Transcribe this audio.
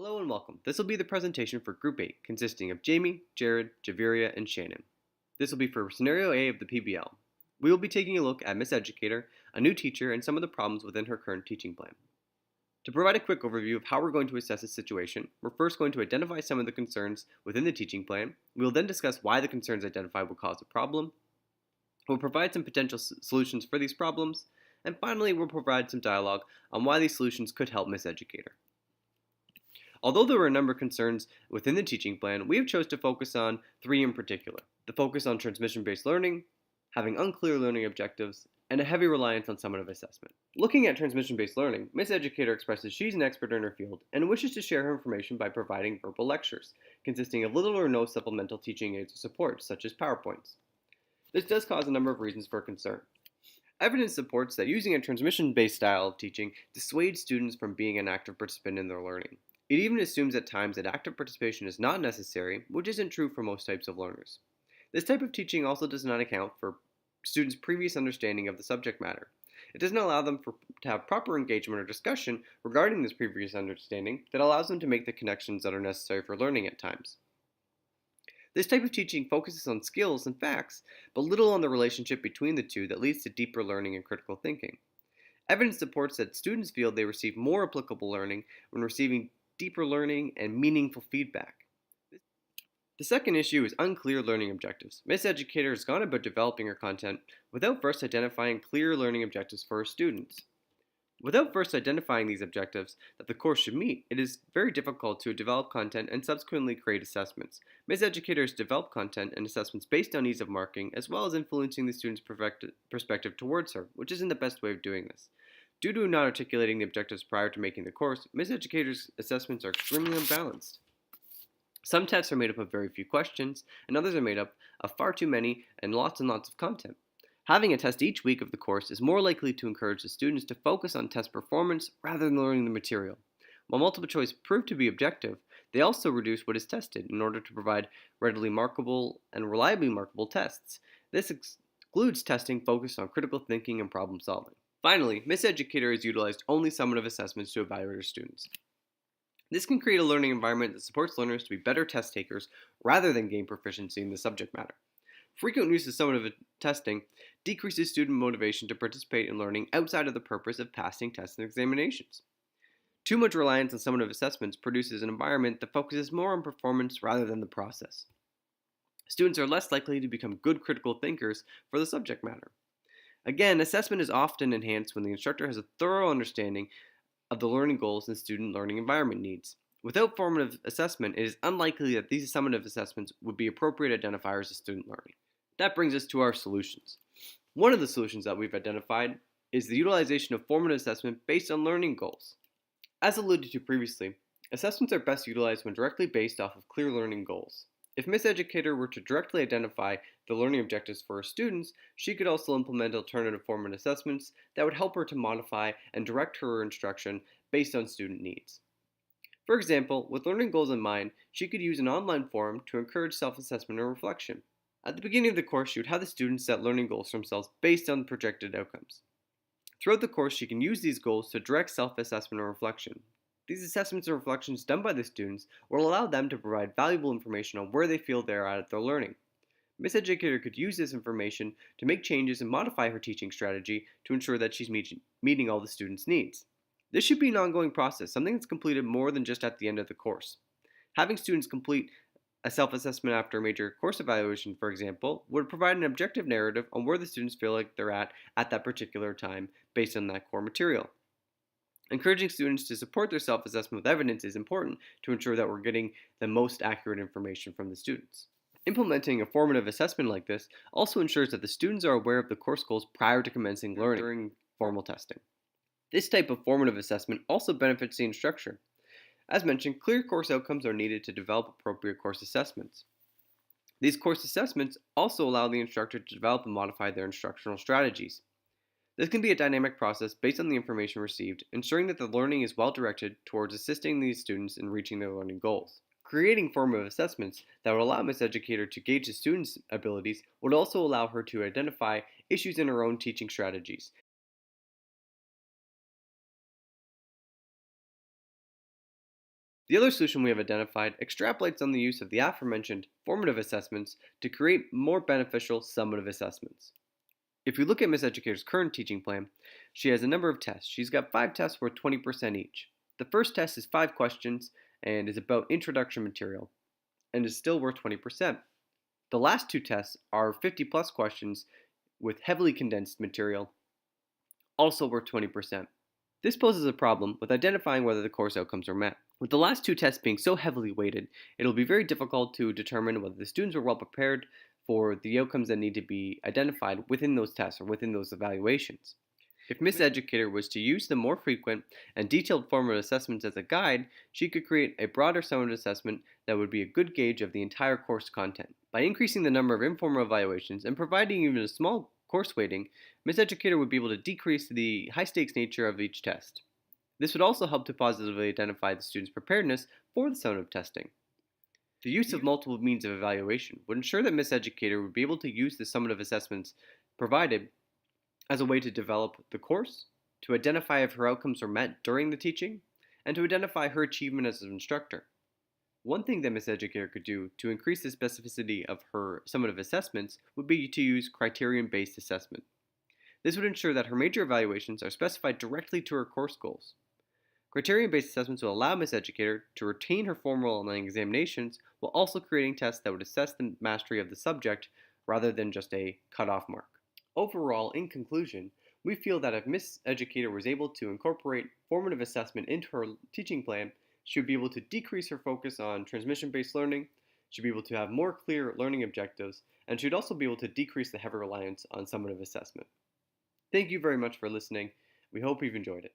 Hello and welcome. This will be the presentation for Group 8, consisting of Jamie, Jared, Javiria, and Shannon. This will be for Scenario A of the PBL. We will be taking a look at Miss Educator, a new teacher, and some of the problems within her current teaching plan. To provide a quick overview of how we're going to assess this situation, we're first going to identify some of the concerns within the teaching plan. We will then discuss why the concerns identified will cause a problem. We'll provide some potential solutions for these problems. And finally, we'll provide some dialogue on why these solutions could help Miss Educator. Although there were a number of concerns within the teaching plan, we have chosen to focus on three in particular. The focus on transmission-based learning, having unclear learning objectives, and a heavy reliance on summative assessment. Looking at transmission-based learning, Miss Educator expresses she's an expert in her field and wishes to share her information by providing verbal lectures, consisting of little or no supplemental teaching aids or support, such as PowerPoints. This does cause a number of reasons for concern. Evidence supports that using a transmission-based style of teaching dissuades students from being an active participant in their learning. It even assumes at times that active participation is not necessary, which isn't true for most types of learners. This type of teaching also does not account for students' previous understanding of the subject matter. It does not allow them to have proper engagement or discussion regarding this previous understanding that allows them to make the connections that are necessary for learning at times. This type of teaching focuses on skills and facts, but little on the relationship between the two that leads to deeper learning and critical thinking. Evidence supports that students feel they receive more applicable learning when receiving deeper learning and meaningful feedback. The second issue is unclear learning objectives. Miss Educator has gone about developing her content without first identifying clear learning objectives for her students. Without first identifying these objectives that the course should meet, it is very difficult to develop content and subsequently create assessments. Miss Educator has developed content and assessments based on ease of marking, as well as influencing the student's perspective towards her, which isn't the best way of doing this. Due to not articulating the objectives prior to making the course, Miss Educator's assessments are extremely unbalanced. Some tests are made up of very few questions, and others are made up of far too many and lots of content. Having a test each week of the course is more likely to encourage the students to focus on test performance rather than learning the material. While multiple choice prove to be objective, they also reduce what is tested in order to provide readily markable and reliably markable tests. This excludes testing focused on critical thinking and problem solving. Finally, Miss Educator has utilized only summative assessments to evaluate her students. This can create a learning environment that supports learners to be better test takers rather than gain proficiency in the subject matter. Frequent use of summative testing decreases student motivation to participate in learning outside of the purpose of passing tests and examinations. Too much reliance on summative assessments produces an environment that focuses more on performance rather than the process. Students are less likely to become good critical thinkers for the subject matter. Again, assessment is often enhanced when the instructor has a thorough understanding of the learning goals and student learning environment needs. Without formative assessment, it is unlikely that these summative assessments would be appropriate identifiers of student learning. That brings us to our solutions. One of the solutions that we've identified is the utilization of formative assessment based on learning goals. As alluded to previously, assessments are best utilized when directly based off of clear learning goals. If Miss Educator were to directly identify the learning objectives for her students, she could also implement alternative formative assessments that would help her to modify and direct her instruction based on student needs. For example, with learning goals in mind, she could use an online forum to encourage self-assessment and reflection. At the beginning of the course, she would have the students set learning goals for themselves based on projected outcomes. Throughout the course, she can use these goals to direct self-assessment and reflection. These assessments and reflections done by the students will allow them to provide valuable information on where they feel they are at their learning. Miss Educator could use this information to make changes and modify her teaching strategy to ensure that she's meeting all the students' needs. This should be an ongoing process, something that's completed more than just at the end of the course. Having students complete a self-assessment after a major course evaluation, for example, would provide an objective narrative on where the students feel like they're at that particular time based on that core material. Encouraging students to support their self-assessment with evidence is important to ensure that we're getting the most accurate information from the students. Implementing a formative assessment like this also ensures that the students are aware of the course goals prior to commencing learning during formal testing. This type of formative assessment also benefits the instructor. As mentioned, clear course outcomes are needed to develop appropriate course assessments. These course assessments also allow the instructor to develop and modify their instructional strategies. This can be a dynamic process based on the information received, ensuring that the learning is well directed towards assisting these students in reaching their learning goals. Creating formative assessments that would allow Miss Educator to gauge the students' abilities would also allow her to identify issues in her own teaching strategies The other solution we have identified extrapolates on the use of the aforementioned formative assessments to create more beneficial summative assessments. If we look at Miss Educator's current teaching plan, she has a number of tests. She's got 5 tests worth 20% each. The first test is 5 questions and is about introduction material and is still worth 20%. The last 2 tests are 50 plus questions with heavily condensed material, also worth 20%. This poses a problem with identifying whether the course outcomes are met. With the last 2 tests being so heavily weighted, it will be very difficult to determine whether the students were well prepared for the outcomes that need to be identified within those tests or within those evaluations. If Miss Educator was to use the more frequent and detailed formative assessments as a guide, she could create a broader summative assessment that would be a good gauge of the entire course content. By increasing the number of informal evaluations and providing even a small course weighting, Miss Educator would be able to decrease the high-stakes nature of each test. This would also help to positively identify the student's preparedness for the summative testing. The use of multiple means of evaluation would ensure that Miss Educator would be able to use the summative assessments provided as a way to develop the course, to identify if her outcomes are met during the teaching, and to identify her achievement as an instructor. One thing that Miss Educator could do to increase the specificity of her summative assessments would be to use criterion-based assessment. This would ensure that her major evaluations are specified directly to her course goals. Criterion-based assessments will allow Miss Educator to retain her formal online examinations while also creating tests that would assess the mastery of the subject rather than just a cutoff mark. Overall, in conclusion, we feel that if Miss Educator was able to incorporate formative assessment into her teaching plan, she would be able to decrease her focus on transmission-based learning, she'd be able to have more clear learning objectives, and she'd also be able to decrease the heavy reliance on summative assessment. Thank you very much for listening. We hope you've enjoyed it.